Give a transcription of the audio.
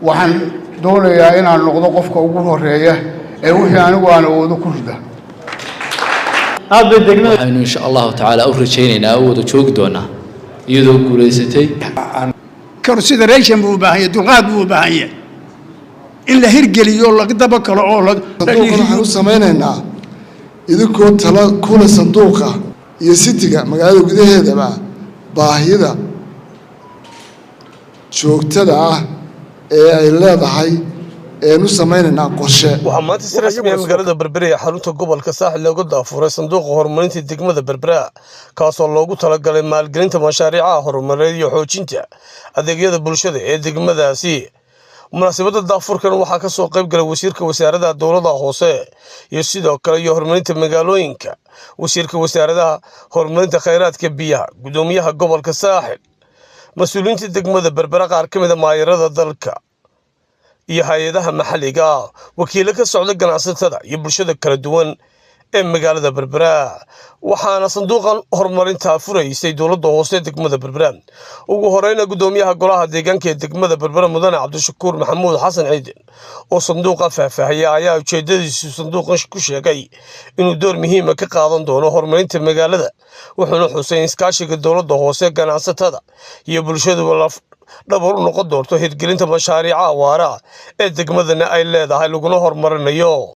waxaan doonayaa inaan noqdo qofka ugu horeeya ee wixii anigu aan awoodo ku rida waxaynu insha allahu tacaala u rajaynaynaa oo wada joogi doonaa iyadoo guulaysatay consideration buu baahan yahay dulqaad buu baahan yahay in la hirgeliyo laga daba kalo oo waxaan u samaynaynaa idinkoo tala kula sanduuqa iyo sitiga magaalada gudaheedaba baahida joogtada ah ee ay leedahay eenu samaynaynaa qorshe waxaa maanta si rasmi ah magaalada Berbera ee xarunta gobolka Saaxil looga daafuray sanduuqa horumarinta degmada Berbera kaasoo loogu talagalay maalgelinta mashaariicaha horumarineed iyo xoojinta adeegyada bulshada ee degmadaasi. munaasabadda daafurkan waxaa ka soo qayb galay wasiirka wasaaradda dowladda hoose iyo sidoo kale horumarinta magaalooyinka, wasiirka wasaaradda horumarinta kheyraadka biyaha, gudoomiyaha gobolka Saaxil, mas'uuliyiinta degmada Berbera, qaar ka mid ah maayarada dalka iyo hay'adaha maxalliga ah, wakiilo ka socda ganacsatada iyo bulshada kala duwan ee magaalada Berbera. waxaana sanduuqan horumarinta furaysay dowladda hoose degmada Berbera. ugu horeyna gudoomiyaha golaha deegaanka ee degmada Berbera mudane Cabdishakuur Maxamuud Xasan Ciidan oo sanduuqa faahfaahiyay ayaa ujeedadiisu sanduuqan ku sheegay inuu door muhiim ah ka qaadan doono horumarinta magaalada, wuxuuna xusay iskaashiga dowladda hoose, ganacsatada iyo bulshadu dhabar u noqon doonto hirgelinta mashaariicaha waara ee degmadana ay leedahay laguna horumarinayo.